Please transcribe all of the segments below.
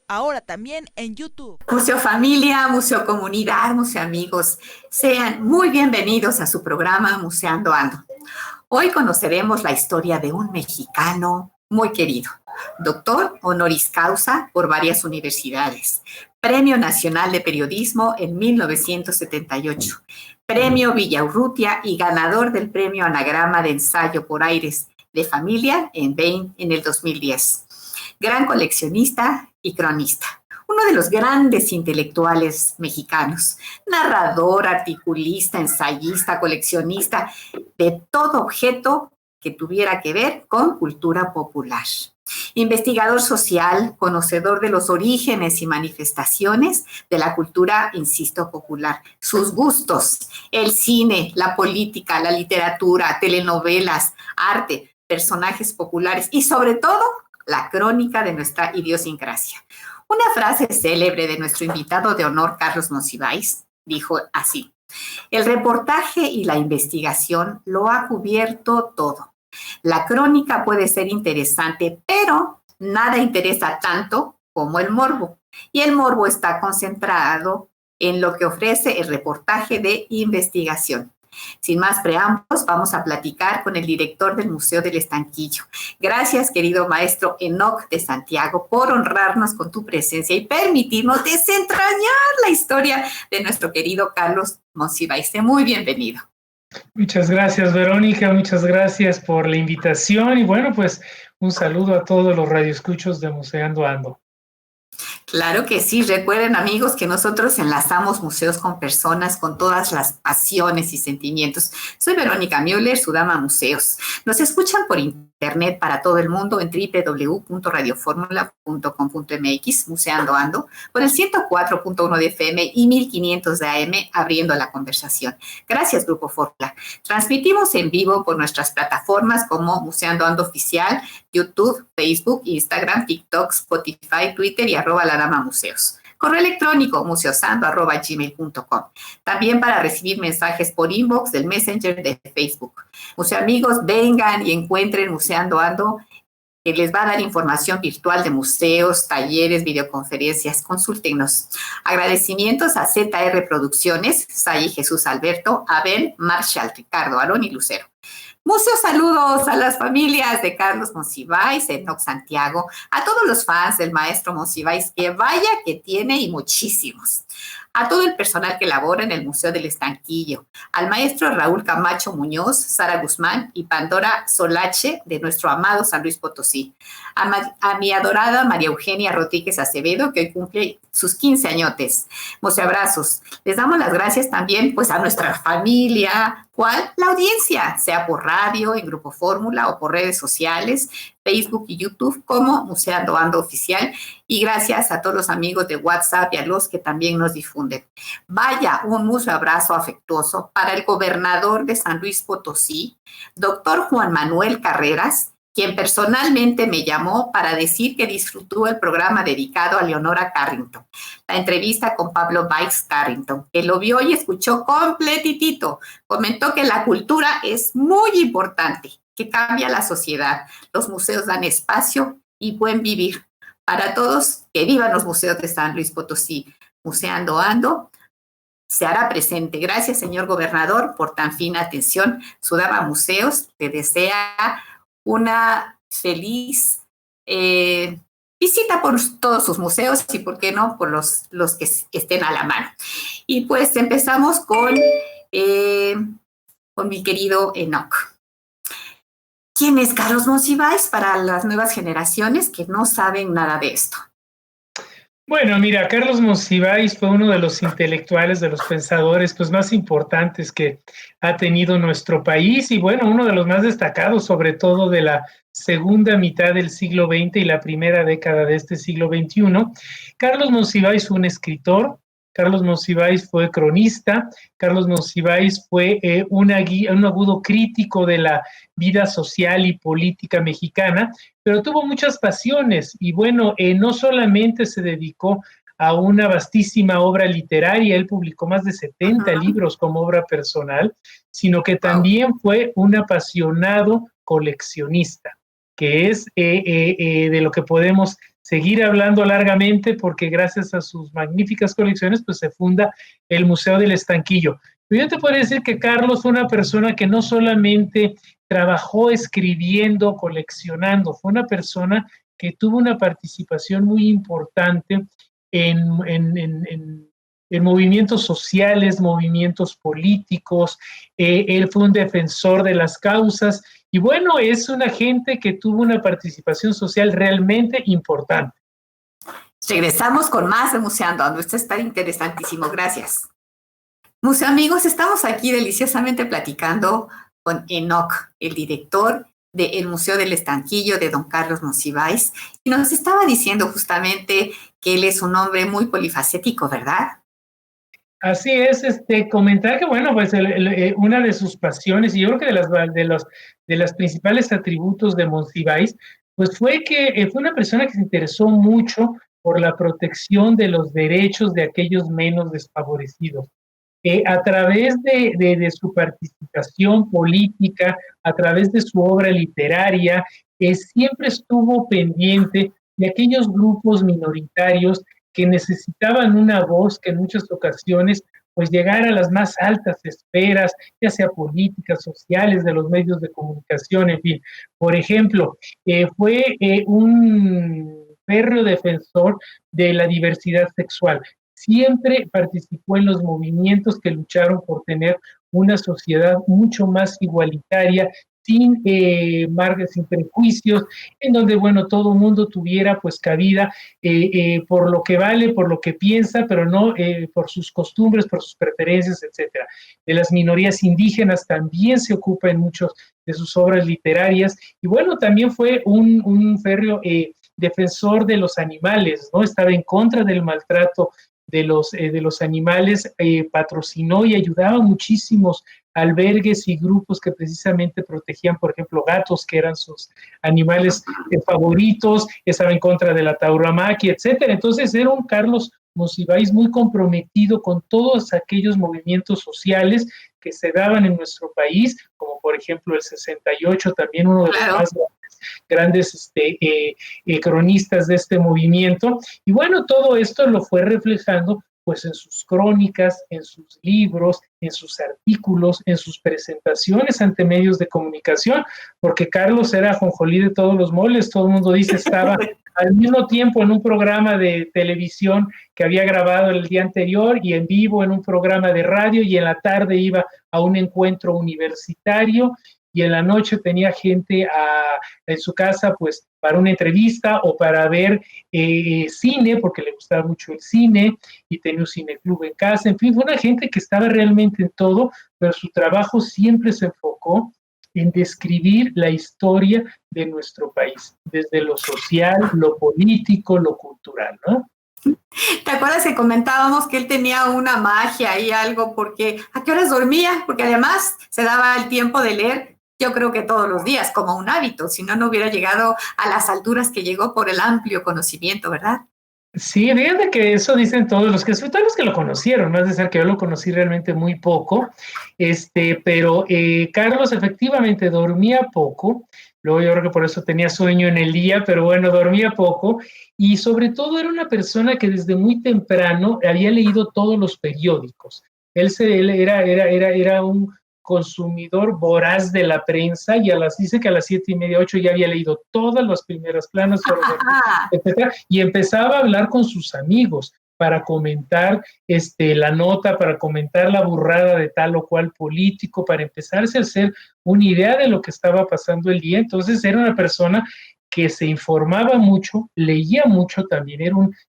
ahora también en YouTube. Museo Familia, Museo Comunidad, Museo Amigos, sean muy bienvenidos a su programa Museando Ando. Hoy conoceremos la historia de un mexicano muy querido, doctor honoris causa por varias universidades, Premio Nacional de Periodismo en 1978, Premio Villaurrutia y ganador del Premio Anagrama de Ensayo por Aires de Familia en el 2010. Gran coleccionista y cronista. Uno de los grandes intelectuales mexicanos, narrador, articulista, ensayista, coleccionista de todo objeto que tuviera que ver con cultura popular. Investigador social, conocedor de los orígenes y manifestaciones de la cultura, insisto, popular. Sus gustos, el cine, la política, la literatura, telenovelas, arte, personajes populares y sobre todo la crónica de nuestra idiosincrasia. Una frase célebre de nuestro invitado de honor, Carlos Monsiváis, dijo así: el reportaje y la investigación lo ha cubierto todo. La crónica puede ser interesante, pero nada interesa tanto como el morbo. Y el morbo está concentrado en lo que ofrece el reportaje de investigación. Sin más preámbulos, vamos a platicar con el director del Museo del Estanquillo. Gracias, querido maestro Enoc de Santiago, por honrarnos con tu presencia y permitirnos desentrañar la historia de nuestro querido Carlos Monsiváis. Muy bienvenido. Muchas gracias, Verónica, muchas gracias por la invitación y bueno, pues un saludo a todos los radioescuchos de Museando Ando. Claro que sí, recuerden amigos que nosotros enlazamos museos con personas con todas las pasiones y sentimientos. Soy Verónica Müller, su dama museos. Nos escuchan por internet para todo el mundo en www.radioformula.com.mx, Museando Ando, por el 104.1 de FM y 1500 de AM, abriendo la conversación. Gracias, Grupo Fórmula. Transmitimos en vivo por nuestras plataformas como Museando Ando Oficial, YouTube, Facebook, Instagram, TikTok, Spotify, Twitter y @ladamamuseos. Correo electrónico museosando@gmail.com. También para recibir mensajes por inbox del Messenger de Facebook. Museo amigos, vengan y encuentren Museando Ando, que les va a dar información virtual de museos, talleres, videoconferencias. Consúltenos. Agradecimientos a ZR Producciones, Say Jesús Alberto, Abel, Marshall, Ricardo, Aarón y Lucero. Muchos saludos a las familias de Carlos Monsiváis, Enoc Santiago, a todos los fans del maestro Monsiváis, que vaya que tiene y muchísimos. A todo el personal que labora en el Museo del Estanquillo, al maestro Raúl Camacho Muñoz, Sara Guzmán y Pandora Solache de nuestro amado San Luis Potosí. A mi adorada María Eugenia Rodríguez Acevedo, que hoy cumple sus 15 añotes. Museo abrazos. Les damos las gracias también pues a nuestra familia, ¿cuál? La audiencia, sea por radio, en Grupo Fórmula o por redes sociales, Facebook y YouTube como Museando Ando Oficial. Y gracias a todos los amigos de WhatsApp y a los que también nos difunden. Vaya, un mucho abrazo afectuoso para el gobernador de San Luis Potosí, doctor Juan Manuel Carreras, quien personalmente me llamó para decir que disfrutó el programa dedicado a Leonora Carrington, la entrevista con Pablo Báez Carrington, que lo vio y escuchó completitito. Comentó que la cultura es muy importante, que cambia la sociedad. Los museos dan espacio y buen vivir para todos. Que vivan los museos de San Luis Potosí. Museando Ando se hará presente. Gracias, señor gobernador, por tan fina atención. Sudama Museos te desea una feliz visita por todos sus museos y, por qué no, por los que estén a la mano. Y pues empezamos con mi querido Enoc. ¿Quién es Carlos Monsiváis para las nuevas generaciones que no saben nada de esto? Bueno, mira, Carlos Monsiváis fue uno de los intelectuales, de los pensadores pues, más importantes que ha tenido nuestro país y bueno, uno de los más destacados, sobre todo de la segunda mitad del siglo XX y la primera década de este siglo XXI. Carlos Monsiváis fue un escritor, Carlos Monsiváis fue cronista, Carlos Monsiváis fue un agudo crítico de la vida social y política mexicana, pero tuvo muchas pasiones y bueno, no solamente se dedicó a una vastísima obra literaria, él publicó más de 70 libros como obra personal, sino que también fue un apasionado coleccionista, que es de lo que podemos seguir hablando largamente porque gracias a sus magníficas colecciones pues se funda el Museo del Estanquillo. Pero yo te puedo decir que Carlos fue una persona que no solamente trabajó escribiendo, coleccionando, fue una persona que tuvo una participación muy importante en, en, en, en movimientos sociales, movimientos políticos. Él fue un defensor de las causas y bueno, es una gente que tuvo una participación social realmente importante. Regresamos con más de Museando Ando. Esto está interesantísimo. Gracias. Museo amigos, estamos aquí deliciosamente platicando con Enoc, el director del Museo del Estanquillo de don Carlos Monsiváis, y nos estaba diciendo justamente que él es un hombre muy polifacético, ¿verdad? Así es, comentar que, bueno, pues una de sus pasiones, y yo creo que de las principales atributos de Monsiváis, pues fue que fue una persona que se interesó mucho por la protección de los derechos de aquellos menos desfavorecidos. A través de su participación política, a través de su obra literaria, siempre estuvo pendiente de aquellos grupos minoritarios que necesitaban una voz que en muchas ocasiones pues llegara a las más altas esferas, ya sea políticas, sociales, de los medios de comunicación, en fin. Por ejemplo, fue un férreo defensor de la diversidad sexual. Siempre participó en los movimientos que lucharon por tener una sociedad mucho más igualitaria, sin sin prejuicios, en donde, bueno, todo el mundo tuviera pues cabida por lo que vale, por lo que piensa, pero no por sus costumbres, por sus preferencias, etcétera. De las minorías indígenas también se ocupa en muchas de sus obras literarias, y bueno, también fue un férreo defensor de los animales, ¿no? Estaba en contra del maltrato de los animales, patrocinó y ayudaba a muchísimos albergues y grupos que precisamente protegían, por ejemplo, gatos, que eran sus animales favoritos, estaba en contra de la tauromaquia, etcétera. Entonces era un Carlos Monsiváis muy comprometido con todos aquellos movimientos sociales que se daban en nuestro país, como por ejemplo el 68, también uno de los más grandes cronistas de este movimiento. Y bueno, todo esto lo fue reflejando pues en sus crónicas, en sus libros, en sus artículos, en sus presentaciones ante medios de comunicación, porque Carlos era ajonjolí de todos los moles, todo el mundo dice estaba al mismo tiempo en un programa de televisión que había grabado el día anterior y en vivo en un programa de radio, y en la tarde iba a un encuentro universitario, y en la noche tenía gente en su casa pues para una entrevista o para ver cine, porque le gustaba mucho el cine, y tenía un cineclub en casa. En fin, fue una gente que estaba realmente en todo, pero su trabajo siempre se enfocó en describir la historia de nuestro país, desde lo social, lo político, lo cultural, ¿no? ¿Te acuerdas que comentábamos que él tenía una magia y algo? Porque ¿a qué horas dormía? Porque además se daba el tiempo de leer, yo creo que todos los días, como un hábito, si no, no hubiera llegado a las alturas que llegó por el amplio conocimiento, ¿verdad? Sí, fíjate que eso dicen todos todos los que lo conocieron, no es decir que yo lo conocí realmente muy poco, pero Carlos efectivamente dormía poco, luego yo creo que por eso tenía sueño en el día, pero bueno, dormía poco, y sobre todo era una persona que desde muy temprano había leído todos los periódicos. Él era un consumidor voraz de la prensa, y dice que a las 7:30, 8 ya había leído todas las primeras planas, etcétera, y empezaba a hablar con sus amigos para comentar la nota, para comentar la burrada de tal o cual político, para empezarse a hacer una idea de lo que estaba pasando el día. Entonces era una persona que se informaba mucho, leía mucho también,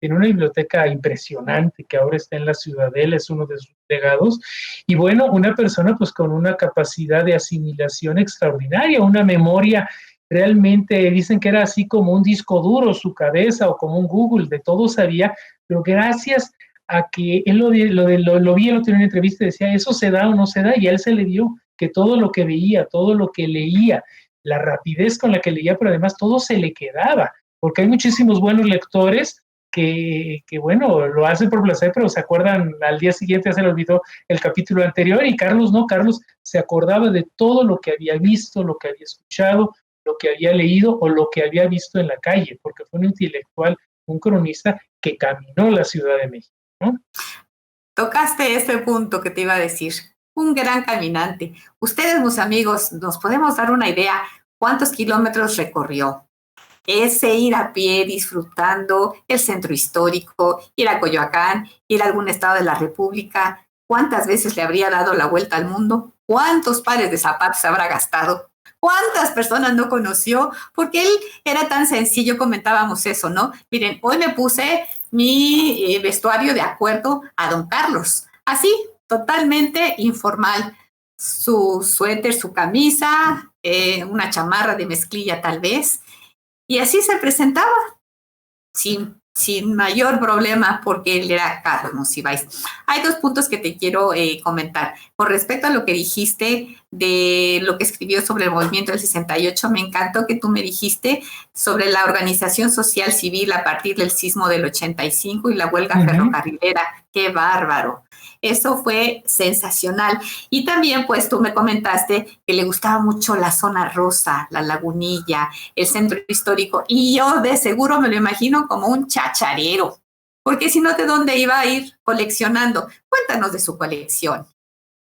en una biblioteca impresionante que ahora está en la Ciudadela, es uno de sus legados, y bueno, una persona pues con una capacidad de asimilación extraordinaria, una memoria realmente, dicen que era así como un disco duro su cabeza, o como un Google, de todo sabía, pero gracias a que él lo vi, él lo tenía en una entrevista y decía, eso se da o no se da, y a él se le dio que todo lo que veía, todo lo que leía, la rapidez con la que leía, pero además todo se le quedaba, porque hay muchísimos buenos lectores que bueno, lo hacen por placer, pero se acuerdan al día siguiente, ya se le olvidó el capítulo anterior, y Carlos no, Carlos se acordaba de todo lo que había visto, lo que había escuchado, lo que había leído o lo que había visto en la calle, porque fue un intelectual, un cronista que caminó la Ciudad de México, ¿no? Tocaste ese punto que te iba a decir. Un gran caminante. Ustedes, mis amigos, nos podemos dar una idea cuántos kilómetros recorrió. Ese ir a pie disfrutando el centro histórico, ir a Coyoacán, ir a algún estado de la República. ¿Cuántas veces le habría dado la vuelta al mundo? ¿Cuántos pares de zapatos habrá gastado? ¿Cuántas personas no conoció? Porque él era tan sencillo, comentábamos eso, ¿no? Miren, hoy me puse mi vestuario de acuerdo a don Carlos. Así, totalmente informal. Su suéter, su camisa, una chamarra de mezclilla tal vez. Y así se presentaba, sin mayor problema, porque él era Carlos Monsiváis. Hay dos puntos que te quiero comentar. Con respecto a lo que dijiste de lo que escribió sobre el movimiento del 68, me encantó que tú me dijiste sobre la organización social civil a partir del sismo del 85 y la huelga ferrocarrilera. ¡Qué bárbaro! Eso fue sensacional. Y también, pues, tú me comentaste que le gustaba mucho la zona rosa, la Lagunilla, el centro histórico. Y yo de seguro me lo imagino como un chacharero, porque si no, ¿de dónde iba a ir coleccionando? Cuéntanos de su colección.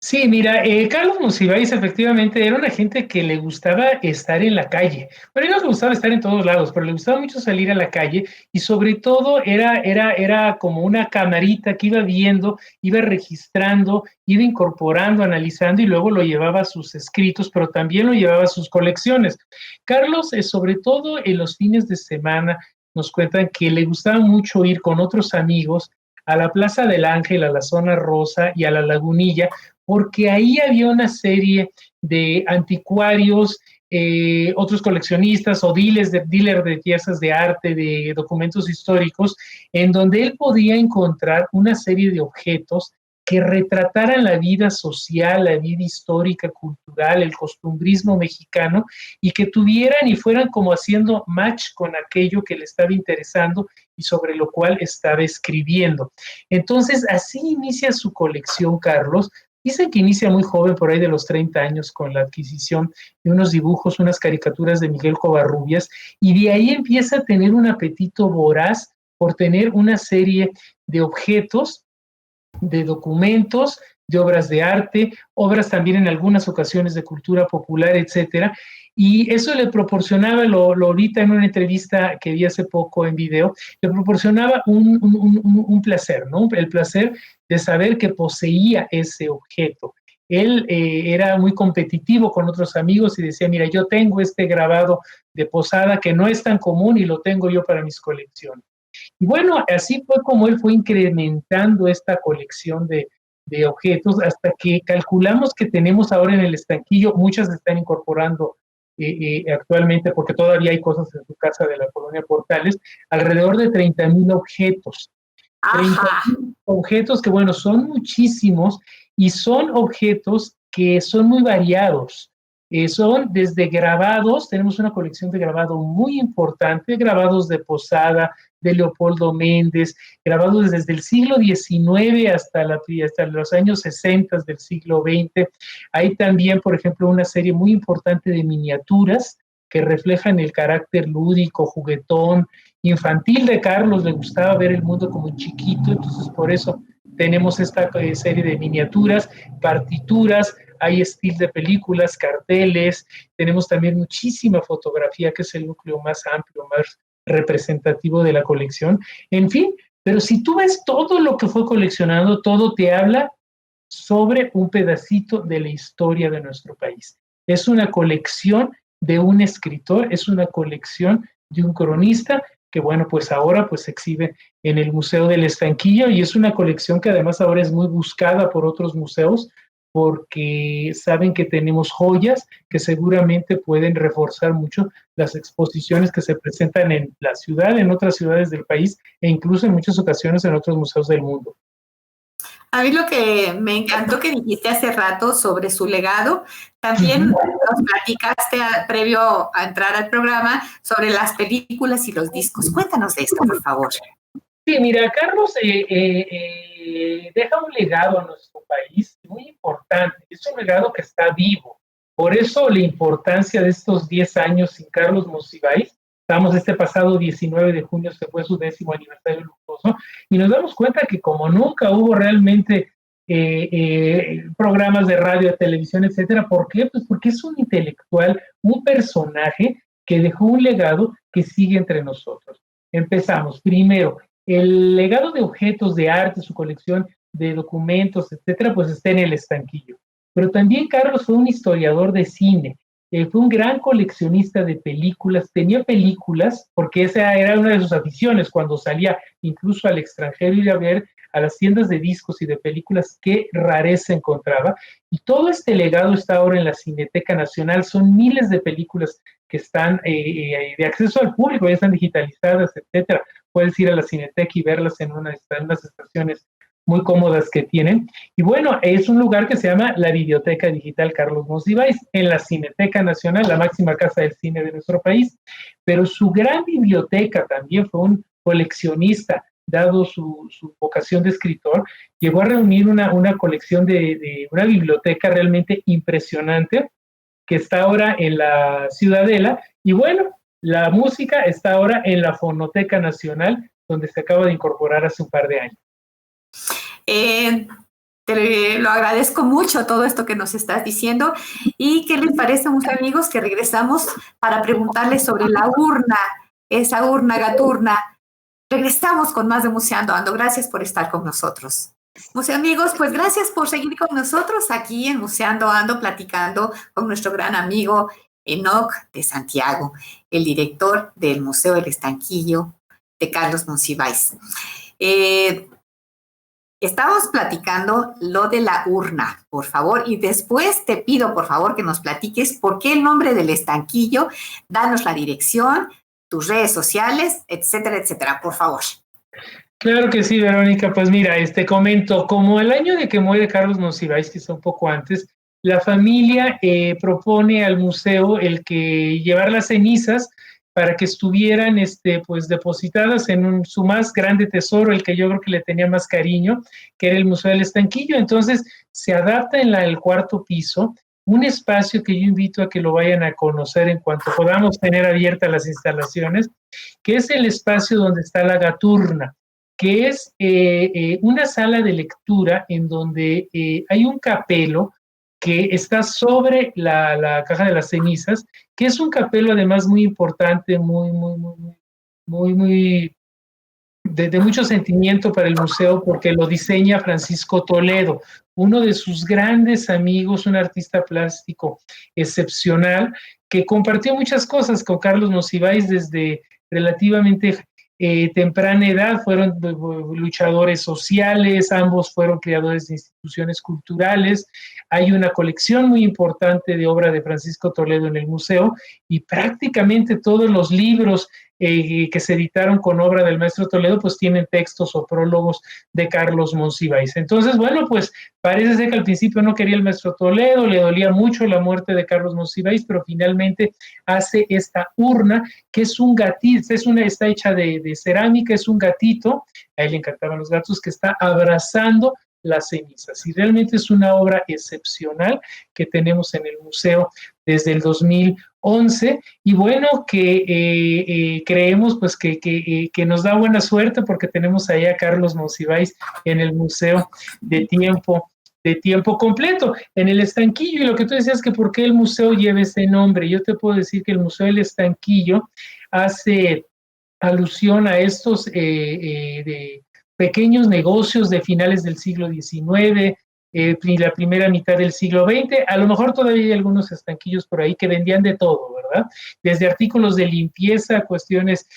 Sí, mira, Carlos Monsiváis efectivamente era una gente que le gustaba estar en la calle. Bueno, a él no le gustaba estar en todos lados, pero le gustaba mucho salir a la calle y sobre todo era como una camarita que iba viendo, iba registrando, iba incorporando, analizando y luego lo llevaba a sus escritos, pero también lo llevaba a sus colecciones. Carlos, sobre todo en los fines de semana, nos cuentan que le gustaba mucho ir con otros amigos a la Plaza del Ángel, a la Zona Rosa y a la Lagunilla, porque ahí había una serie de anticuarios, otros coleccionistas o dealers de piezas de arte, de documentos históricos, en donde él podía encontrar una serie de objetos que retrataran la vida social, la vida histórica, cultural, el costumbrismo mexicano, y que tuvieran y fueran como haciendo match con aquello que le estaba interesando y sobre lo cual estaba escribiendo. Entonces, así inicia su colección, Carlos. Dicen que inicia muy joven, por ahí de los 30 años, con la adquisición de unos dibujos, unas caricaturas de Miguel Covarrubias, y de ahí empieza a tener un apetito voraz por tener una serie de objetos, de documentos, de obras de arte, obras también en algunas ocasiones de cultura popular, etcétera. Y eso le proporcionaba, lo ahorita en una entrevista que vi hace poco en video, le proporcionaba un placer, ¿no? El placer de saber que poseía ese objeto. Él era muy competitivo con otros amigos y decía, mira, yo tengo este grabado de Posada que no es tan común y lo tengo yo para mis colecciones. Y bueno, así fue como él fue incrementando esta colección de objetos hasta que calculamos que tenemos ahora en el estanquillo, muchas se están incorporando actualmente porque todavía hay cosas en su casa de la colonia Portales, alrededor de 30,000 objetos. 30,000 objetos que, bueno, son muchísimos y son objetos que son muy variados. Son desde grabados, tenemos una colección de grabado muy importante, grabados de Posada, de Leopoldo Méndez, grabados desde el siglo XIX hasta los años 60 del siglo XX. Hay también, por ejemplo, una serie muy importante de miniaturas que reflejan el carácter lúdico, juguetón, infantil de Carlos. Le gustaba ver el mundo como chiquito, entonces por eso tenemos esta serie de miniaturas, partituras, hay estilos de películas, carteles, tenemos también muchísima fotografía, que es el núcleo más amplio, más representativo de la colección. En fin, pero si tú ves todo lo que fue coleccionado, todo te habla sobre un pedacito de la historia de nuestro país. Es una colección de un escritor, es una colección de un cronista que, bueno, pues ahora pues se exhibe en el Museo del Estanquillo y es una colección que además ahora es muy buscada por otros museos porque saben que tenemos joyas que seguramente pueden reforzar mucho las exposiciones que se presentan en la ciudad, en otras ciudades del país e incluso en muchas ocasiones en otros museos del mundo. A mí lo que me encantó que dijiste hace rato sobre su legado, también nos platicaste previo a entrar al programa sobre las películas y los discos. Cuéntanos de esto, por favor. Sí, mira, Carlos deja un legado a nuestro país muy importante. Es un legado que está vivo. Por eso la importancia de estos 10 años sin Carlos Monsiváis. Estamos este pasado 19 de junio, se fue su 10º aniversario luctuoso, y nos damos cuenta que como nunca hubo realmente programas de radio, de televisión, etcétera. ¿Por qué? Pues porque es un intelectual, un personaje que dejó un legado que sigue entre nosotros. Empezamos. Primero, el legado de objetos de arte, su colección de documentos, etcétera, pues está en el estanquillo. Pero también Carlos fue un historiador de cine, fue un gran coleccionista de películas, tenía películas, porque esa era una de sus aficiones, cuando salía incluso al extranjero ir a ver a las tiendas de discos y de películas, qué rareza encontraba. Y todo este legado está ahora en la Cineteca Nacional, son miles de películas que están de acceso al público, ya están digitalizadas, etcétera. Puedes ir a la Cineteca y verlas en unas estaciones muy cómodas que tienen. Y bueno, es un lugar que se llama la Biblioteca Digital Carlos Monsiváis, en la Cineteca Nacional, la máxima casa del cine de nuestro país. Pero su gran biblioteca también, fue un coleccionista, dado su vocación de escritor, llegó a reunir una colección de una biblioteca realmente impresionante, que está ahora en la Ciudadela. Y bueno, la música está ahora en la Fonoteca Nacional, donde se acaba de incorporar hace un par de años. Te lo agradezco mucho todo esto que nos estás diciendo. ¿Y qué les parece, mis amigos, que regresamos para preguntarles sobre la urna, esa urna gaturna? Regresamos con más de Museando Ando. Gracias por estar con nosotros. Museo amigos, pues gracias por seguir con nosotros aquí en Museando Ando, platicando con nuestro gran amigo Enoc de Santiago, el director del Museo del Estanquillo de Carlos Monsiváis. Estamos platicando lo de la urna, por favor, y después te pido, por favor, que nos platiques por qué el nombre del estanquillo, danos la dirección, tus redes sociales, etcétera, etcétera, por favor. Claro que sí, Verónica. Pues mira, comento, como el año de que muere Carlos Monsiváis, quizá un poco antes, la familia propone al museo el que llevar las cenizas para que estuvieran pues depositadas en su más grande tesoro, el que yo creo que le tenía más cariño, que era el Museo del Estanquillo. Entonces se adapta en el cuarto piso, un espacio que yo invito a que lo vayan a conocer en cuanto podamos tener abiertas las instalaciones, que es el espacio donde está la gaturna, que es una sala de lectura en donde hay un capelo que está sobre la caja de las cenizas, que es un capelo además muy importante, de mucho sentimiento para el museo, porque lo diseña Francisco Toledo, uno de sus grandes amigos, un artista plástico excepcional, que compartió muchas cosas con Carlos Monsiváis desde relativamente temprana edad. Fueron luchadores sociales, ambos fueron creadores de instituciones culturales. Hay una colección muy importante de obra de Francisco Toledo en el museo, y prácticamente todos los libros que se editaron con obra del maestro Toledo pues tienen textos o prólogos de Carlos Monsiváis. Entonces, bueno, pues parece ser que al principio no quería el maestro Toledo, le dolía mucho la muerte de Carlos Monsiváis, pero finalmente hace esta urna, que es un gatito, está hecha de cerámica, es un gatito, a él le encantaban los gatos, que está abrazando las cenizas, y realmente es una obra excepcional que tenemos en el museo desde el 2011, y bueno, que creemos pues que nos da buena suerte, porque tenemos allá a Carlos Monsiváis en el museo de tiempo completo, en el Estanquillo. Y lo que tú decías, que por qué el museo lleva ese nombre, yo te puedo decir que el Museo del Estanquillo hace alusión a estos de pequeños negocios de finales del siglo XIX, la primera mitad del siglo XX. A lo mejor todavía hay algunos estanquillos por ahí que vendían de todo, ¿verdad? Desde artículos de limpieza, cuestiones,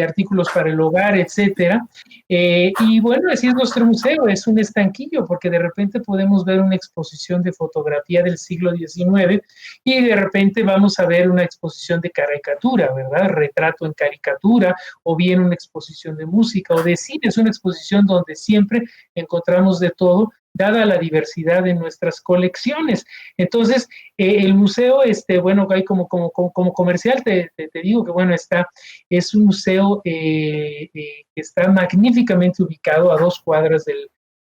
artículos para el hogar, etcétera. Y bueno, así es nuestro museo, es un estanquillo, porque de repente podemos ver una exposición de fotografía del siglo XIX y de repente vamos a ver una exposición de caricatura, ¿verdad? Retrato en caricatura, o bien una exposición de música o de cine. Es una exposición donde siempre encontramos de todo, dada la diversidad de nuestras colecciones. Entonces, el museo, bueno, hay como comercial, te digo que, bueno, es un museo que está magníficamente ubicado a 2 cuadras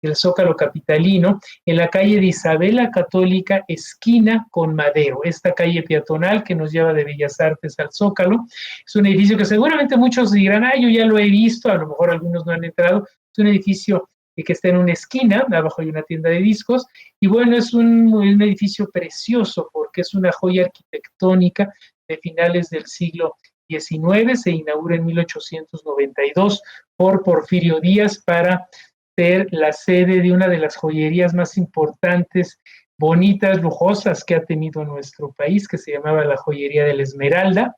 del Zócalo capitalino, en la calle de Isabel la Católica, esquina con Madero, esta calle peatonal que nos lleva de Bellas Artes al Zócalo. Es un edificio que seguramente muchos dirán, yo ya lo he visto, a lo mejor algunos no han entrado. Es un edificio que está en una esquina, abajo hay una tienda de discos, y bueno, es un edificio precioso porque es una joya arquitectónica de finales del siglo XIX, se inaugura en 1892 por Porfirio Díaz para ser la sede de una de las joyerías más importantes, bonitas, lujosas que ha tenido nuestro país, que se llamaba la Joyería de la Esmeralda.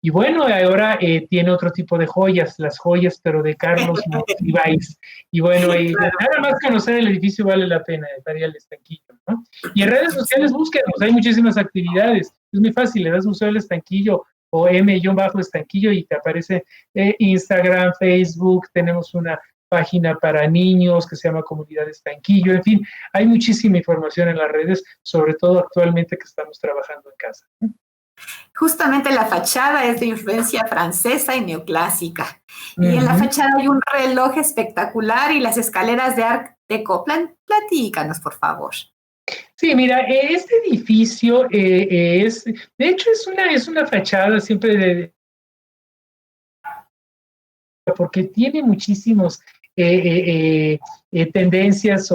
Y bueno, ahora tiene otro tipo de joyas, las joyas, pero de Carlos Monsiváis. Y bueno, nada más conocer el edificio vale la pena, estaría el Estanquillo, ¿no? Y en redes sociales búsquenos, hay muchísimas actividades. Es muy fácil, le das Museo del Estanquillo o M-Estanquillo y te aparece Instagram, Facebook, tenemos una página para niños que se llama Comunidad Estanquillo, en fin, hay muchísima información en las redes, sobre todo actualmente que estamos trabajando en casa. Justamente la fachada es de influencia francesa y neoclásica. Y en la fachada hay un reloj espectacular y las escaleras de Art Deco. Platícanos, por favor. Sí, mira, este edificio de hecho, es una fachada siempre porque tiene muchísimos tendencias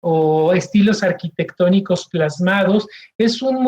o estilos arquitectónicos plasmados. Es un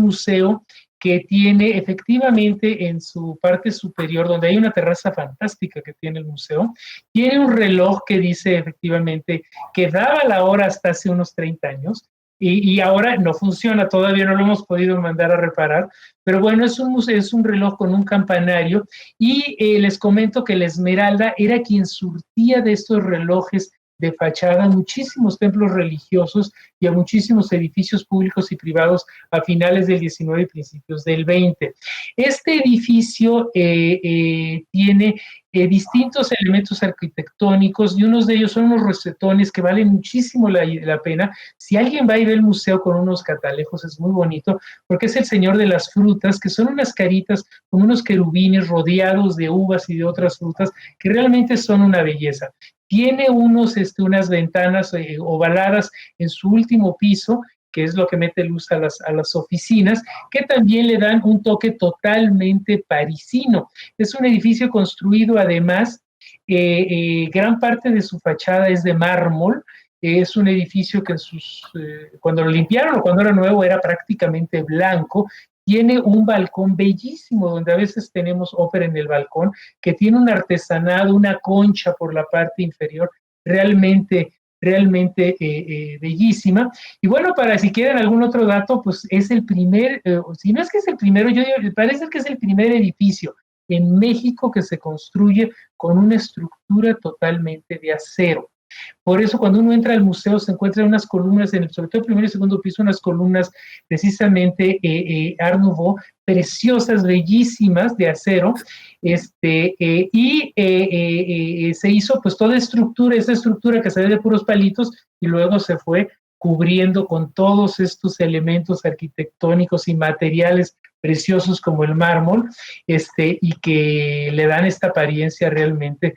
museo que tiene efectivamente en su parte superior, donde hay una terraza fantástica que tiene el museo, tiene un reloj que dice efectivamente que daba la hora hasta hace unos 30 años, y ahora no funciona, todavía no lo hemos podido mandar a reparar, pero bueno, es un reloj con un campanario, y les comento que la Esmeralda era quien surtía de estos relojes de fachada a muchísimos templos religiosos y a muchísimos edificios públicos y privados a finales del 19 y principios del 20. Este edificio tiene distintos elementos arquitectónicos, y unos de ellos son unos rosetones que valen muchísimo la pena. Si alguien va y ve el museo con unos catalejos, es muy bonito, porque es el Señor de las Frutas, que son unas caritas con unos querubines rodeados de uvas y de otras frutas, que realmente son una belleza. Tiene unas ventanas ovaladas en su último piso, que es lo que mete luz a las oficinas, que también le dan un toque totalmente parisino. Es un edificio construido además, gran parte de su fachada es de mármol. Es un edificio que cuando lo limpiaron o cuando era nuevo era prácticamente blanco. Tiene un balcón bellísimo, donde a veces tenemos ópera en el balcón, que tiene un artesanado, una concha por la parte inferior, realmente bellísima. Y bueno, para si quieren algún otro dato, pues es el primer, si no es que es el primero, parece que es el primer edificio en México que se construye con una estructura totalmente de acero. Por eso cuando uno entra al museo se encuentran unas columnas, sobre todo el primer y segundo piso, unas columnas precisamente Art Nouveau, preciosas, bellísimas, de acero, se hizo pues toda esa estructura que se ve de puros palitos, y luego se fue cubriendo con todos estos elementos arquitectónicos y materiales preciosos como el mármol, y que le dan esta apariencia realmente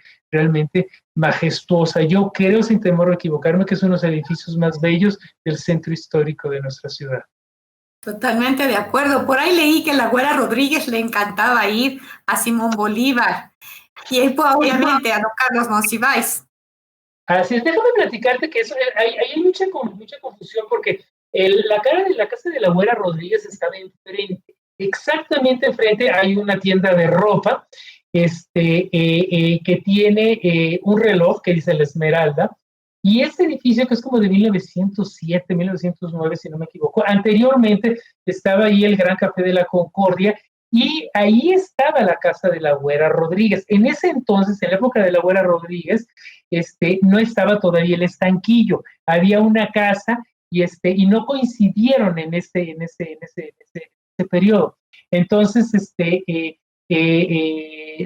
majestuosa. Yo creo, sin temor a equivocarme, que es uno de los edificios más bellos del centro histórico de nuestra ciudad. Totalmente de acuerdo. Por ahí leí que a la Güera Rodríguez le encantaba ir a Simón Bolívar y pues, obviamente a don Carlos Monsiváis. Así es, déjame platicarte que hay mucha confusión, porque la casa de la Güera Rodríguez estaba enfrente, exactamente enfrente hay una tienda de ropa, que tiene un reloj que dice la Esmeralda, y este edificio, que es como de 1907, 1909, si no me equivoco, anteriormente estaba ahí el Gran Café de la Concordia, y ahí estaba la casa de la Güera Rodríguez. En ese entonces, en la época de la Güera Rodríguez, no estaba todavía el Estanquillo, había una casa, y no coincidieron en ese periodo. Entonces,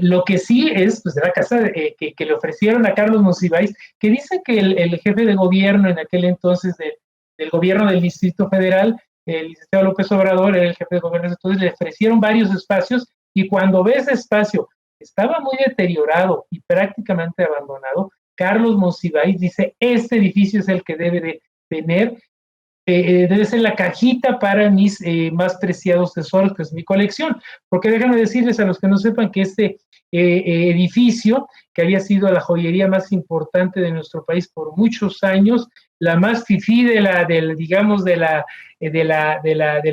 lo que sí es, pues, de la casa que le ofrecieron a Carlos Monsiváis, que dice que el jefe de gobierno en aquel entonces del gobierno del Distrito Federal, el licenciado López Obrador, era el jefe de gobierno, entonces le ofrecieron varios espacios, y cuando ve ese espacio estaba muy deteriorado y prácticamente abandonado, Carlos Monsiváis dice, este edificio es el que debe de tener, debe ser la cajita para mis más preciados tesoros, que es mi colección, porque déjenme decirles a los que no sepan que este edificio, que había sido la joyería más importante de nuestro país por muchos años, la más fifí del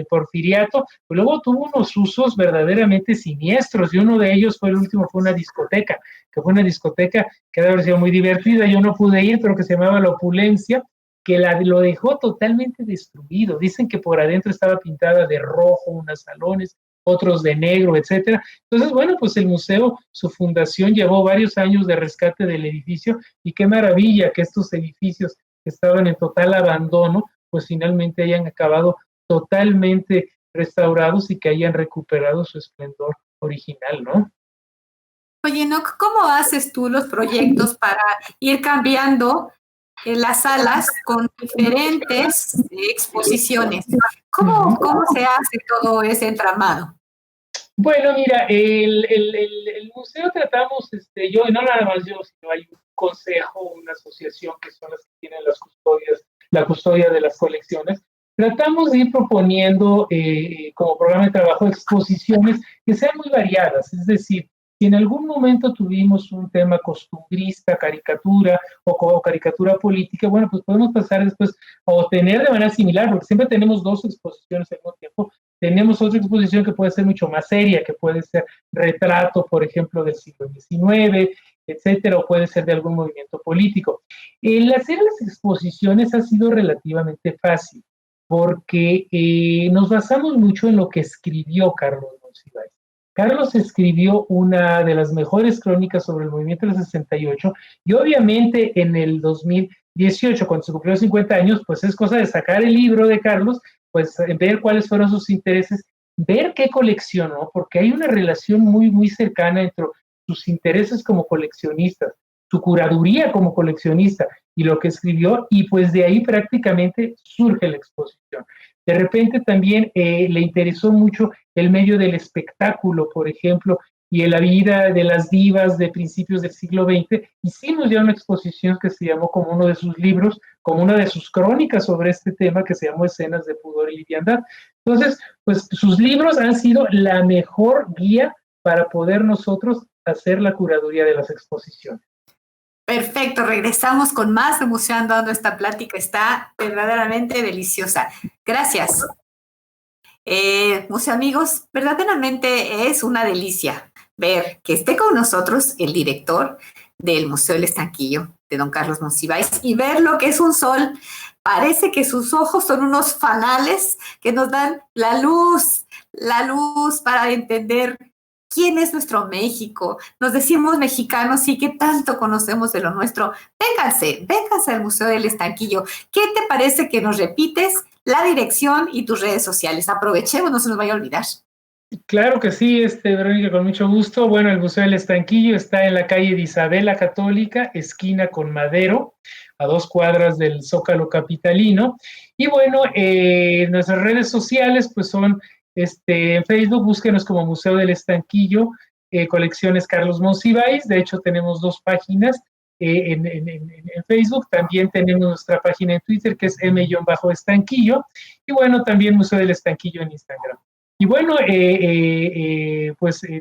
porfiriato, pues luego tuvo unos usos verdaderamente siniestros, y uno de ellos fue el último, fue una discoteca, que fue una discoteca que debe haber sido muy divertida, yo no pude ir, pero que se llamaba La Opulencia, que lo dejó totalmente destruido. Dicen que por adentro estaba pintada de rojo, unos salones, otros de negro, etcétera. Entonces, bueno, pues el museo, su fundación, llevó varios años de rescate del edificio, y qué maravilla que estos edificios que estaban en total abandono, pues finalmente hayan acabado totalmente restaurados y que hayan recuperado su esplendor original, ¿no? Oye, Enoch, ¿cómo haces tú los proyectos para ir cambiando las salas con diferentes exposiciones? ¿Cómo se hace todo ese entramado? Bueno, mira, el museo tratamos, yo, y no nada más yo, sino hay un consejo, una asociación que son las que tienen la custodia de las colecciones. Tratamos de ir proponiendo como programa de trabajo exposiciones que sean muy variadas, es decir, si en algún momento tuvimos un tema costumbrista, caricatura o caricatura política, bueno, pues podemos pasar después a tener de manera similar, porque siempre tenemos dos exposiciones al mismo tiempo. Tenemos otra exposición que puede ser mucho más seria, que puede ser retrato, por ejemplo, del siglo XIX, etcétera, o puede ser de algún movimiento político. El hacer las exposiciones ha sido relativamente fácil, porque nos basamos mucho en lo que escribió Carlos Monsiváis. Carlos escribió una de las mejores crónicas sobre el movimiento del 68, y obviamente en el 2018, cuando se cumplió 50 años, pues es cosa de sacar el libro de Carlos, pues ver cuáles fueron sus intereses, ver qué coleccionó, porque hay una relación muy, muy cercana entre sus intereses como coleccionistas, su curaduría como coleccionista y lo que escribió, y pues de ahí prácticamente surge la exposición. De repente también le interesó mucho el medio del espectáculo, por ejemplo, y en la vida de las divas de principios del siglo XX. Hicimos ya una exposición que se llamó, como uno de sus libros, como una de sus crónicas sobre este tema, que se llamó Escenas de Pudor y Liviandad. Entonces, pues sus libros han sido la mejor guía para poder nosotros hacer la curaduría de las exposiciones. Perfecto, regresamos con más de Museando Ando. Esta plática está verdaderamente deliciosa. Gracias. Museo amigos, verdaderamente es una delicia ver que esté con nosotros el director del Museo del Estanquillo, de don Carlos Monsiváis, y ver lo que es un sol. Parece que sus ojos son unos fanales que nos dan la luz para entender quién es nuestro México. Nos decimos mexicanos y que tanto conocemos de lo nuestro. Vénganse al Museo del Estanquillo. ¿Qué te parece que nos repites la dirección y tus redes sociales? Aprovechemos, no se nos vaya a olvidar. Claro que sí, Verónica, con mucho gusto. Bueno, el Museo del Estanquillo está en la calle de Isabel la Católica, esquina con Madero, a 2 cuadras del Zócalo capitalino. Y bueno, nuestras redes sociales pues son en Facebook, búsquenos como Museo del Estanquillo, Colecciones Carlos Monsiváis. De hecho, tenemos 2 páginas en Facebook. También tenemos nuestra página en Twitter, que es M-Estanquillo. Y bueno, también Museo del Estanquillo en Instagram. Y bueno,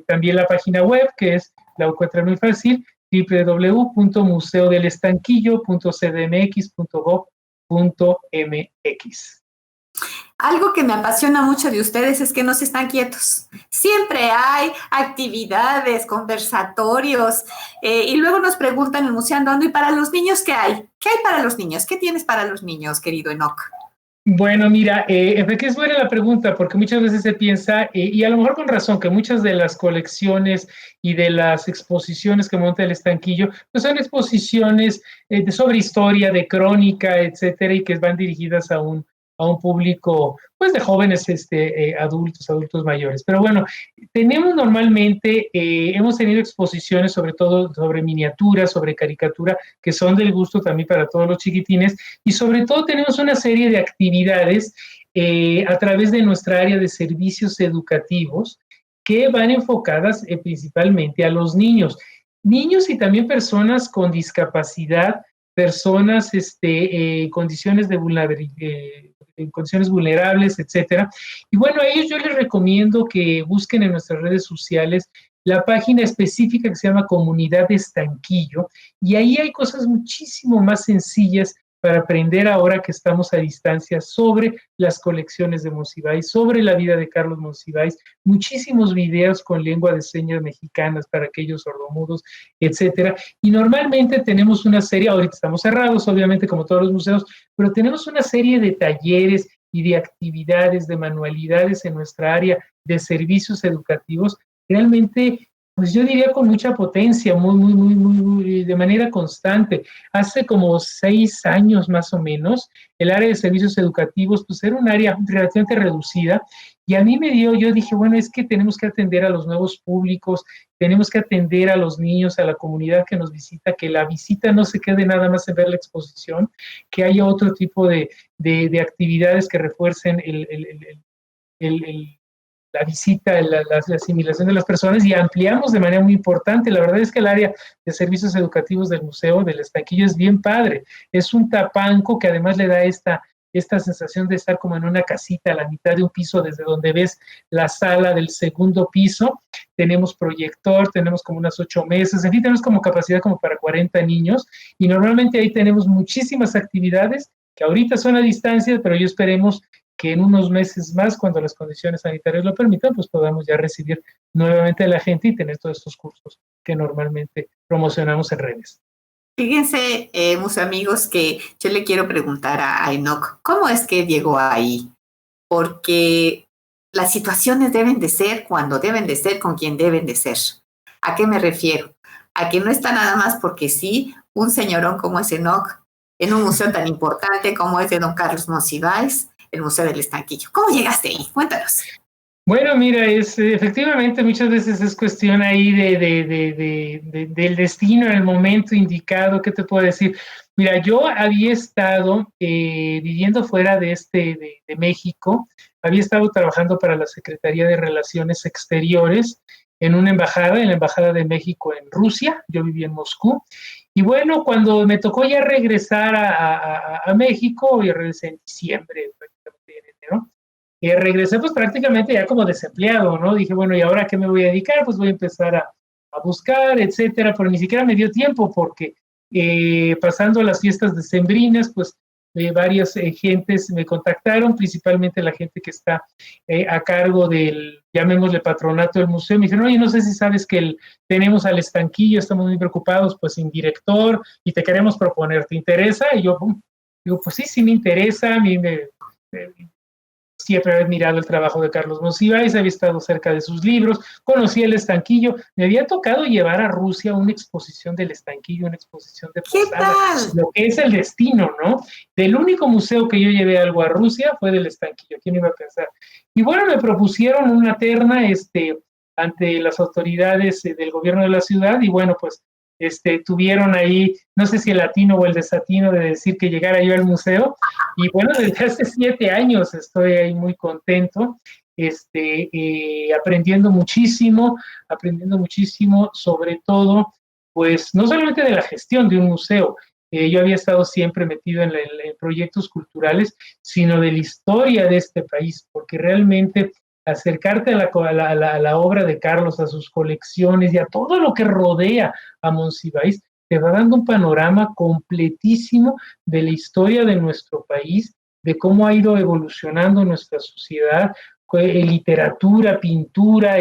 también la página web, que es, la encuentran muy fácil, www.museodelestanquillo.cdmx.gov.mx. Algo que me apasiona mucho de ustedes es que no se están quietos. Siempre hay actividades, conversatorios, y luego nos preguntan en Museando Ando, ¿y para los niños qué hay? ¿Qué hay para los niños? ¿Qué tienes para los niños, querido Enoch? Bueno, mira, que es buena la pregunta, porque muchas veces se piensa, y a lo mejor con razón, que muchas de las colecciones y de las exposiciones que monta el Estanquillo, pues son exposiciones sobre historia, de crónica, etcétera, y que van dirigidas a un público, pues, de jóvenes adultos mayores. Pero bueno, tenemos normalmente, hemos tenido exposiciones sobre todo sobre miniatura, sobre caricatura, que son del gusto también para todos los chiquitines, y sobre todo tenemos una serie de actividades a través de nuestra área de servicios educativos que van enfocadas principalmente a los niños. niños y también personas con discapacidad, personas en condiciones de en condiciones vulnerables, etcétera. Y bueno, a ellos yo les recomiendo que busquen en nuestras redes sociales la página específica que se llama Comunidad Estanquillo, y ahí hay cosas muchísimo más sencillas para aprender ahora que estamos a distancia sobre las colecciones de Monsiváis, sobre la vida de Carlos Monsiváis, muchísimos videos con lengua de señas mexicanas para aquellos sordomudos, etcétera. Y normalmente tenemos una serie, ahorita estamos cerrados, obviamente, como todos los museos, pero tenemos una serie de talleres y de actividades, de manualidades en nuestra área de servicios educativos, realmente, pues yo diría con mucha potencia, muy, de manera constante. Hace como 6 años más o menos, el área de servicios educativos, pues era un área relativamente reducida, y a mí yo dije, bueno, es que tenemos que atender a los nuevos públicos, tenemos que atender a los niños, a la comunidad que nos visita, que la visita no se quede nada más en ver la exposición, que haya otro tipo de actividades que refuercen el la visita, la asimilación de las personas, y ampliamos de manera muy importante. La verdad es que el área de servicios educativos del Museo del Estanquillo es bien padre. Es un tapanco que además le da esta sensación de estar como en una casita a la mitad de un piso desde donde ves la sala del segundo piso. Tenemos proyector, tenemos como unas 8 mesas, en fin, tenemos como capacidad como para 40 niños, y normalmente ahí tenemos muchísimas actividades que ahorita son a distancia, pero yo esperemos que en unos meses más, cuando las condiciones sanitarias lo permitan, pues podamos ya recibir nuevamente a la gente y tener todos estos cursos que normalmente promocionamos en redes. Fíjense, mis amigos, que yo le quiero preguntar a Enoch, ¿cómo es que llegó ahí? Porque las situaciones deben de ser cuando deben de ser, con quien deben de ser. ¿A qué me refiero? A que no está nada más porque sí, un señorón como es Enoch, en un museo tan importante como es de don Carlos Monsiváis, el Museo del Estanquillo. ¿Cómo llegaste ahí? Cuéntanos. Bueno, mira, efectivamente muchas veces es cuestión ahí del destino en el momento indicado. ¿Qué te puedo decir? Mira, yo había estado viviendo fuera de México, había estado trabajando para la Secretaría de Relaciones Exteriores en la Embajada de México en Rusia. Yo vivía en Moscú. Y bueno, cuando me tocó ya regresar a México, yo regresé en diciembre, prácticamente en enero, regresé pues prácticamente ya como desempleado, ¿no? Dije, bueno, ¿y ahora qué me voy a dedicar? Pues voy a empezar a buscar, etcétera, pero ni siquiera me dio tiempo porque pasando las fiestas decembrinas, pues varias gentes me contactaron, principalmente la gente que está a cargo del, llamémosle, patronato del museo. Me dijeron, oye, no sé si sabes que tenemos al Estanquillo, estamos muy preocupados, pues sin director, y te queremos proponer, ¿te interesa? Y yo, digo, pues sí, sí me interesa, a mí siempre había admirado el trabajo de Carlos Monsiváis, había estado cerca de sus libros, conocía el Estanquillo, me había tocado llevar a Rusia una exposición del Estanquillo, una exposición de ¿Qué Posada, tal? lo que es el destino, ¿no? Del único museo que yo llevé algo a Rusia fue del Estanquillo, ¿quién iba a pensar? Y bueno, me propusieron una terna ante las autoridades del gobierno de la ciudad, y bueno, pues tuvieron ahí, no sé si el atino o el desatino de decir que llegara yo al museo, y bueno, desde hace 7 años estoy ahí muy contento, aprendiendo muchísimo, sobre todo, pues no solamente de la gestión de un museo. Yo había estado siempre metido en proyectos culturales, sino de la historia de este país, porque realmente acercarte a la obra de Carlos, a sus colecciones y a todo lo que rodea a Monsiváis, te va dando un panorama completísimo de la historia de nuestro país, de cómo ha ido evolucionando nuestra sociedad, literatura, pintura,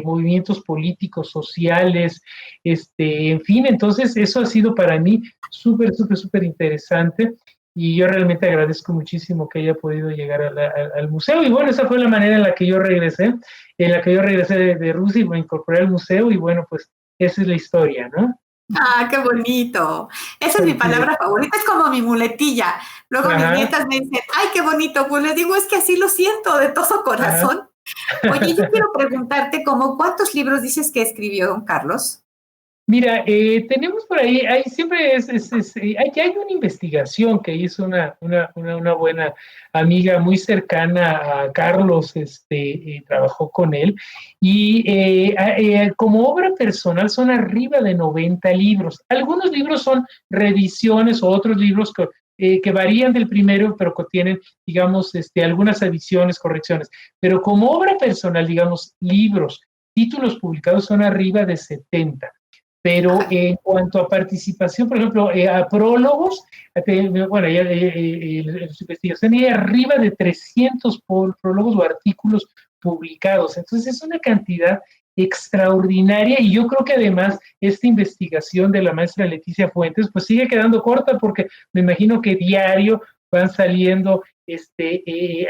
movimientos políticos, sociales, en fin. Entonces eso ha sido para mí súper interesante, y yo realmente agradezco muchísimo que haya podido llegar al museo. Y bueno, esa fue la manera en la que yo regresé, de Rusia y me incorporé al museo, y bueno, pues esa es la historia, ¿no? Ah, qué bonito. Esa es mi palabra favorita, es como mi muletilla. Luego mis Ajá, nietas me dicen, ay, qué bonito. Pues les digo, es que así lo siento de todo ajá. corazón. Oye, yo quiero preguntarte, ¿cómo cuántos libros dices que escribió don Carlos? Mira, tenemos por ahí, hay siempre hay una investigación que hizo una buena amiga muy cercana a Carlos, trabajó con él, y como obra personal son arriba de 90 libros. Algunos libros son revisiones o otros libros que varían del primero, pero que tienen, digamos, algunas adiciones, correcciones. Pero como obra personal, digamos, libros, títulos publicados son arriba de 70. Pero en cuanto a participación, por ejemplo, a prólogos, bueno, las investigaciones hay arriba de 300 prólogos o artículos publicados. Entonces es una cantidad extraordinaria y yo creo que además esta investigación de la maestra Leticia Fuentes pues sigue quedando corta porque me imagino que diario van saliendo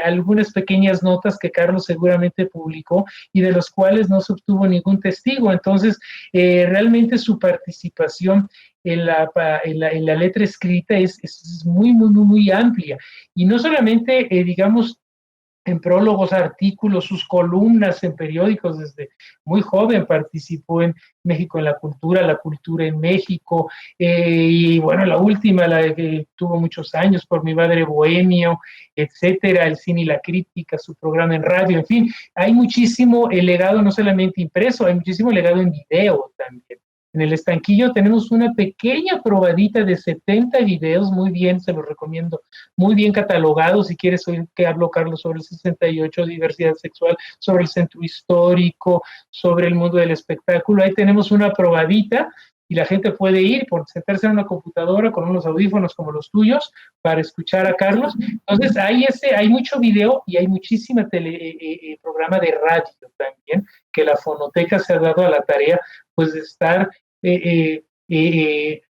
algunas pequeñas notas que Carlos seguramente publicó y de los cuales no se obtuvo ningún testigo. Entonces, realmente su participación en la letra escrita es muy, muy, muy, muy amplia. Y no solamente, digamos, en prólogos, artículos, sus columnas en periódicos desde muy joven, participó en México en la cultura en México, y bueno, la última, la que tuvo muchos años, Por mi madre bohemio, etcétera, El cine y la crítica, su programa en radio, en fin, hay muchísimo legado no solamente impreso, hay muchísimo legado en video también. En el estanquillo tenemos una pequeña probadita de 70 videos, muy bien, se los recomiendo, muy bien catalogados. Si quieres oír que hablo, Carlos, sobre el 68, diversidad sexual, sobre el centro histórico, sobre el mundo del espectáculo, ahí tenemos una probadita y la gente puede ir por sentarse en una computadora con unos audífonos como los tuyos para escuchar a Carlos. Entonces, hay mucho video y hay muchísima programa de radio también, que la Fonoteca se ha dado a la tarea pues de estar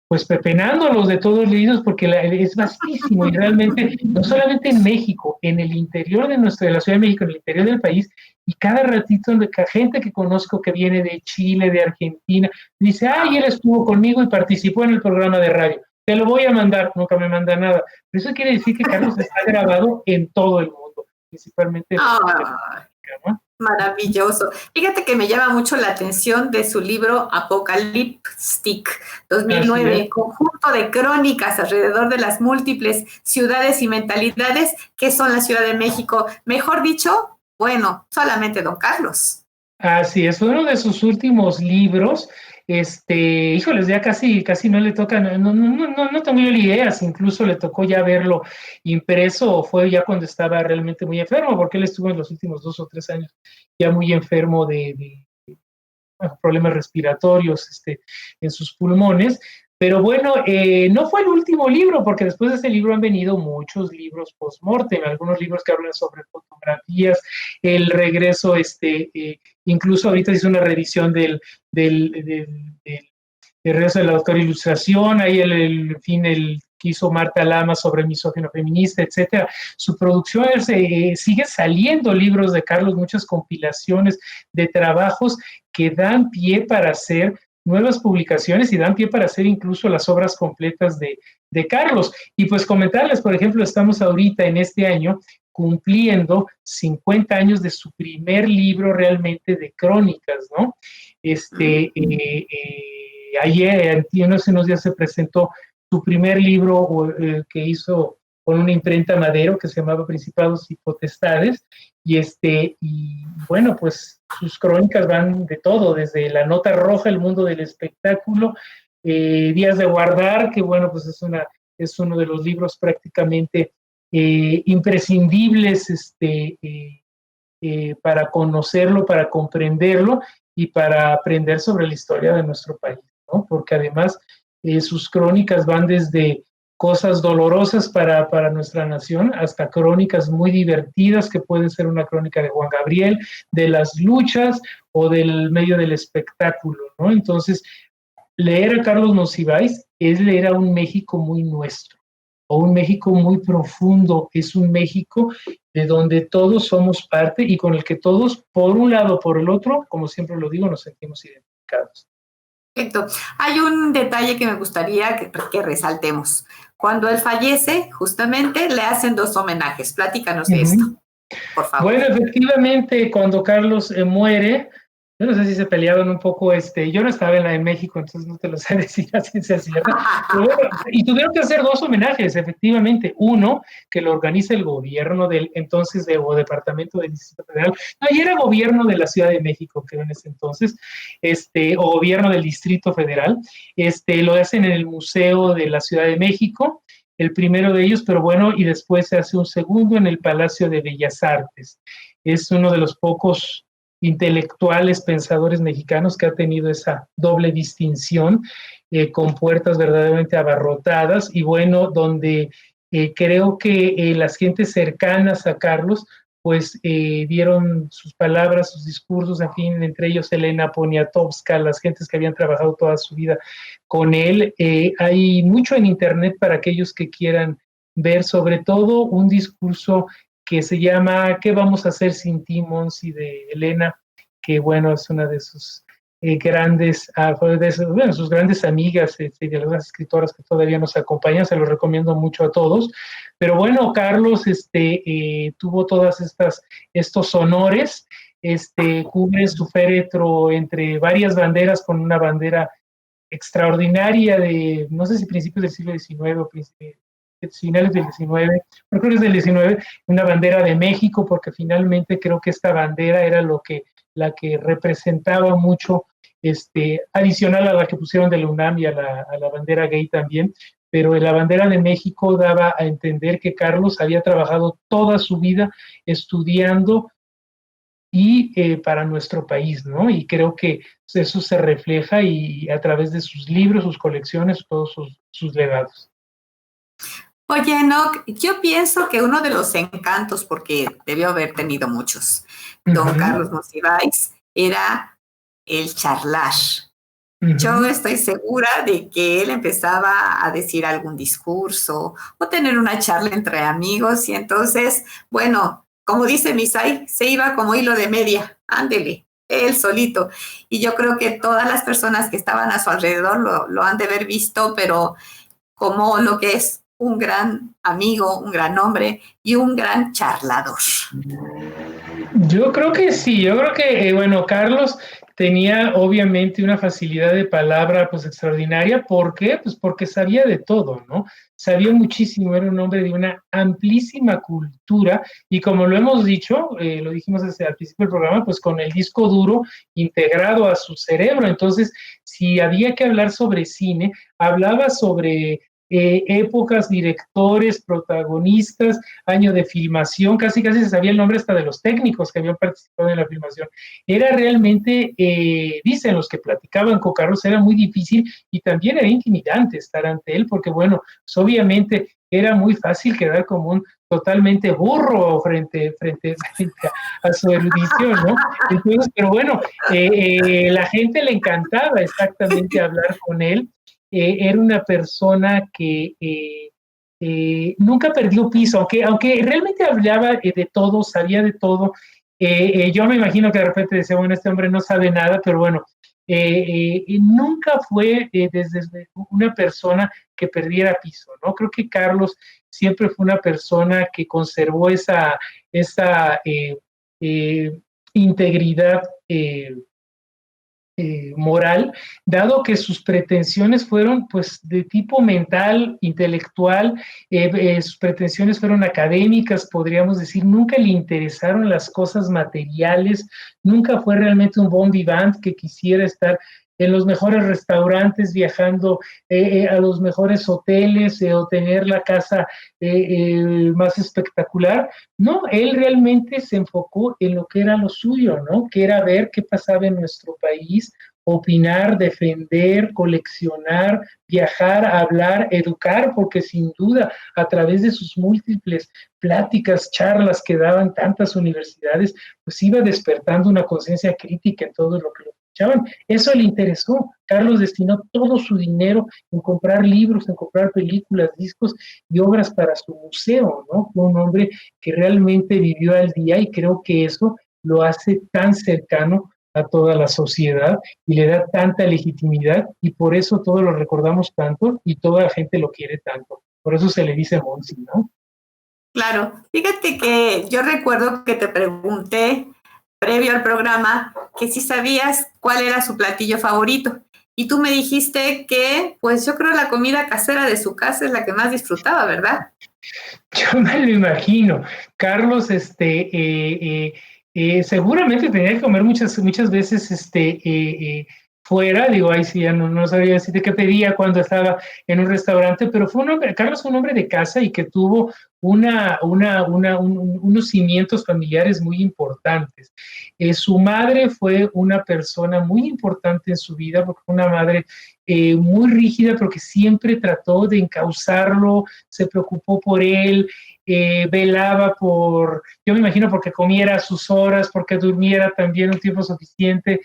pues pepenándolos de todos leídos porque es vastísimo y realmente no solamente en México, en el interior de la Ciudad de México, en el interior del país, y cada ratito gente que conozco que viene de Chile, de Argentina, dice, ay, él estuvo conmigo y participó en el programa de radio, te lo voy a mandar, nunca me manda nada, pero eso quiere decir que Carlos está grabado en todo el mundo, principalmente en Latinoamérica, ¿no? Maravilloso. Fíjate que me llama mucho la atención de su libro Apocaliptic 2009, conjunto de crónicas alrededor de las múltiples ciudades y mentalidades que son la Ciudad de México. Mejor dicho, bueno, solamente don Carlos. Así es, fue uno de sus últimos libros. Híjoles, ya casi no le toca, no tengo yo ideas, incluso le tocó ya verlo impreso, o fue ya cuando estaba realmente muy enfermo, porque él estuvo en los últimos 2 o 3 años ya muy enfermo de problemas respiratorios en sus pulmones. Pero bueno, no fue el último libro, porque después de ese libro han venido muchos libros post-mortem, algunos libros que hablan sobre fotografías, el regreso, incluso ahorita hizo una revisión del regreso de la doctora Ilustración, ahí el que hizo Marta Lama sobre misógino feminista, etcétera. Su producción sigue saliendo libros de Carlos, muchas compilaciones de trabajos que dan pie para hacer nuevas publicaciones y dan pie para hacer incluso las obras completas de Carlos. Y pues comentarles, por ejemplo, estamos ahorita en este año cumpliendo 50 años de su primer libro realmente de crónicas, ¿no? Ayer, hace unos días se presentó su primer libro que hizo con una imprenta Madero que se llamaba Principados y Potestades, y bueno, pues sus crónicas van de todo, desde La Nota Roja, el mundo del espectáculo, Días de Guardar, que bueno, pues es uno de los libros prácticamente imprescindibles para conocerlo, para comprenderlo y para aprender sobre la historia de nuestro país, ¿no? Porque además sus crónicas van desde cosas dolorosas para nuestra nación hasta crónicas muy divertidas, que pueden ser una crónica de Juan Gabriel, de las luchas o del medio del espectáculo, ¿no? Entonces, leer a Carlos Monsiváis es leer a un México muy nuestro, o un México muy profundo, es un México de donde todos somos parte y con el que todos, por un lado o por el otro, como siempre lo digo, nos sentimos identificados. Perfecto. Hay un detalle que me gustaría que resaltemos. Cuando él fallece, justamente le hacen 2 homenajes. Platícanos de esto, por favor. Bueno, efectivamente, cuando Carlos muere, yo no sé si se peleaban un poco, yo no estaba en la de México, entonces no te lo sé decir a ciencia cierta, pero bueno, y tuvieron que hacer dos homenajes, efectivamente, uno que lo organiza el gobierno del entonces o departamento del Distrito Federal, no, y era gobierno de la Ciudad de México, creo en ese entonces, o gobierno del Distrito Federal, lo hacen en el Museo de la Ciudad de México, el primero de ellos, pero bueno, y después se hace un segundo en el Palacio de Bellas Artes. Es uno de los pocos intelectuales, pensadores mexicanos que ha tenido esa doble distinción, con puertas verdaderamente abarrotadas y bueno, donde creo que las gentes cercanas a Carlos pues dieron sus palabras, sus discursos, en fin, entre ellos Elena Poniatowska, las gentes que habían trabajado toda su vida con él. Hay mucho en internet para aquellos que quieran ver, sobre todo un discurso que se llama ¿Qué vamos a hacer sin ti, Monsi?, de Elena, que bueno, es una de sus bueno, sus grandes amigas, de algunas escritoras que todavía nos acompañan, se los recomiendo mucho a todos. Pero bueno, Carlos tuvo todas estos honores, cubre su féretro entre varias banderas con una bandera extraordinaria de, no sé si principios del siglo XIX o finales del XIX, creo que es del XIX, una bandera de México, porque finalmente creo que esta bandera era la que representaba mucho, adicional a la que pusieron de la UNAM y a la bandera gay también, pero la bandera de México daba a entender que Carlos había trabajado toda su vida estudiando y para nuestro país, ¿no? Y creo que eso se refleja y a través de sus libros, sus colecciones, todos sus legados. Oye, Enoch, yo pienso que uno de los encantos, porque debió haber tenido muchos, don Carlos Monsiváis, era el charlar. Yo estoy segura de que él empezaba a decir algún discurso o tener una charla entre amigos y entonces, bueno, como dice Misay, se iba como hilo de media, ándele, él solito. Y yo creo que todas las personas que estaban a su alrededor lo han de haber visto, pero como lo que es un gran amigo, un gran hombre y un gran charlador. Yo creo que sí, yo creo que, bueno, Carlos tenía obviamente una facilidad de palabra pues extraordinaria. ¿Por qué? Pues porque sabía de todo, ¿no? Sabía muchísimo, era un hombre de una amplísima cultura y como lo hemos dicho, lo dijimos desde al principio del programa, pues con el disco duro integrado a su cerebro. Entonces, si había que hablar sobre cine, hablaba sobre épocas, directores, protagonistas, año de filmación, casi se sabía el nombre hasta de los técnicos que habían participado en la filmación. Era realmente, dicen los que platicaban con Carlos, era muy difícil y también era intimidante estar ante él, porque bueno, pues obviamente era muy fácil quedar como un totalmente burro frente a su erudición, ¿no? Entonces, pero bueno, la gente le encantaba exactamente hablar con él. Era una persona que nunca perdió piso, aunque realmente hablaba de todo, sabía de todo. Yo me imagino que de repente decía, bueno, este hombre no sabe nada, pero bueno, nunca fue desde una persona que perdiera piso, ¿no? Creo que Carlos siempre fue una persona que conservó esa integridad moral, dado que sus pretensiones fueron pues de tipo mental, intelectual, sus pretensiones fueron académicas, podríamos decir, nunca le interesaron las cosas materiales, nunca fue realmente un bon vivant que quisiera estar en los mejores restaurantes, viajando a los mejores hoteles o tener la casa más espectacular. No, él realmente se enfocó en lo que era lo suyo, ¿no? Que era ver qué pasaba en nuestro país, opinar, defender, coleccionar, viajar, hablar, educar, porque sin duda a través de sus múltiples pláticas, charlas que daban tantas universidades, pues iba despertando una conciencia crítica en todo lo que lo escuchaban. Eso le interesó. Carlos destinó todo su dinero en comprar libros, en comprar películas, discos y obras para su museo, ¿no? Fue un hombre que realmente vivió al día y creo que eso lo hace tan cercano a toda la sociedad y le da tanta legitimidad y por eso todos lo recordamos tanto y toda la gente lo quiere tanto. Por eso se le dice Monsi, ¿no? Claro, fíjate que yo recuerdo que te pregunté previo al programa que sí sabías cuál era su platillo favorito. Y tú me dijiste que, pues yo creo la comida casera de su casa es la que más disfrutaba, ¿verdad? Yo me lo imagino. Carlos, seguramente tenía que comer muchas veces fuera, digo, ahí sí ya no sabía decirte qué pedía cuando estaba en un restaurante, pero Carlos fue un hombre de casa y que tuvo unos cimientos familiares muy importantes. Su madre fue una persona muy importante en su vida, porque fue una madre muy rígida, pero que siempre trató de encauzarlo, se preocupó por él, velaba yo me imagino porque comiera a sus horas, porque durmiera también un tiempo suficiente.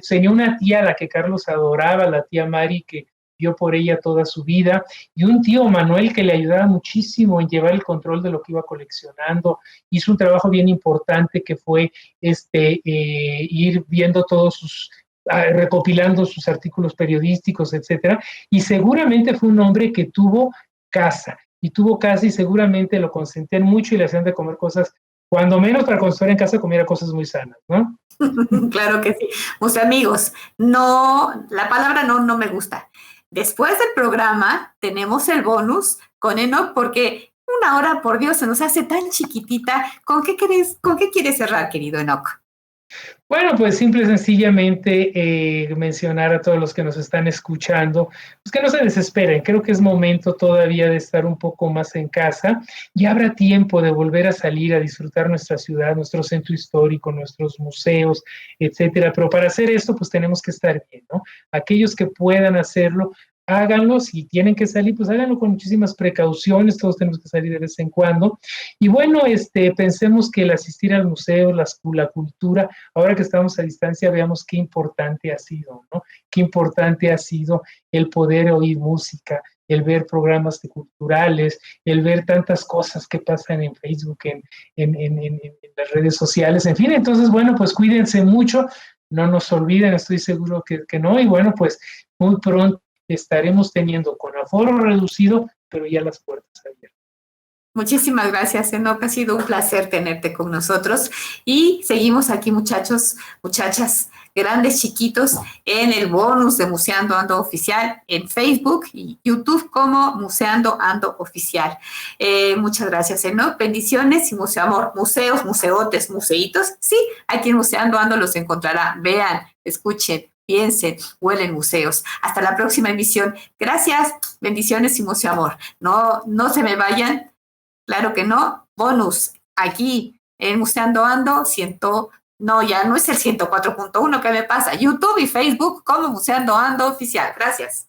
Tenía una tía a la que Carlos adoraba, la tía Mari, que vio por ella toda su vida, y un tío Manuel que le ayudaba muchísimo en llevar el control de lo que iba coleccionando. Hizo un trabajo bien importante que fue ir viendo recopilando sus artículos periodísticos, etcétera, y seguramente fue un hombre que tuvo casa, y seguramente lo consentían mucho y le hacían de comer cosas, cuando menos para cuando estuviera en casa comiera cosas muy sanas, ¿no? Claro que sí. Mis amigos, no, la palabra no me gusta. Después del programa tenemos el bonus con Enoch porque una hora, por Dios, se nos hace tan chiquitita. ¿Con qué quieres cerrar, querido Enoch? Bueno, pues simple y sencillamente mencionar a todos los que nos están escuchando, pues que no se desesperen, creo que es momento todavía de estar un poco más en casa y habrá tiempo de volver a salir a disfrutar nuestra ciudad, nuestro centro histórico, nuestros museos, etcétera, pero para hacer esto pues tenemos que estar bien, ¿no? Aquellos que puedan hacerlo, háganlo, si tienen que salir, pues háganlo con muchísimas precauciones, todos tenemos que salir de vez en cuando. Y bueno, pensemos que el asistir al museo, la cultura, ahora que estamos a distancia, veamos qué importante ha sido, ¿no? Qué importante ha sido el poder oír música, el ver programas culturales, el ver tantas cosas que pasan en Facebook, en las redes sociales, en fin. Entonces, bueno, pues cuídense mucho, no nos olviden, estoy seguro que no, y bueno, pues muy pronto estaremos teniendo con aforo reducido, pero ya las puertas abiertas. Muchísimas gracias, Enoch. Ha sido un placer tenerte con nosotros. Y seguimos aquí, muchachos, muchachas, grandes, chiquitos, en el bonus de Museando Ando Oficial en Facebook y YouTube como Museando Ando Oficial. Muchas gracias, Enoch. Bendiciones y mucho amor. Museos, museotes, museitos. Sí, aquí en Museando Ando los encontrará. Vean, escuchen, piensen, huelen museos. Hasta la próxima emisión. Gracias, bendiciones y mucho amor. No se me vayan. Claro que no. Bonus aquí en Museando Ando, ya no es el 104.1, ¿qué me pasa? YouTube y Facebook como Museando Ando Oficial. Gracias.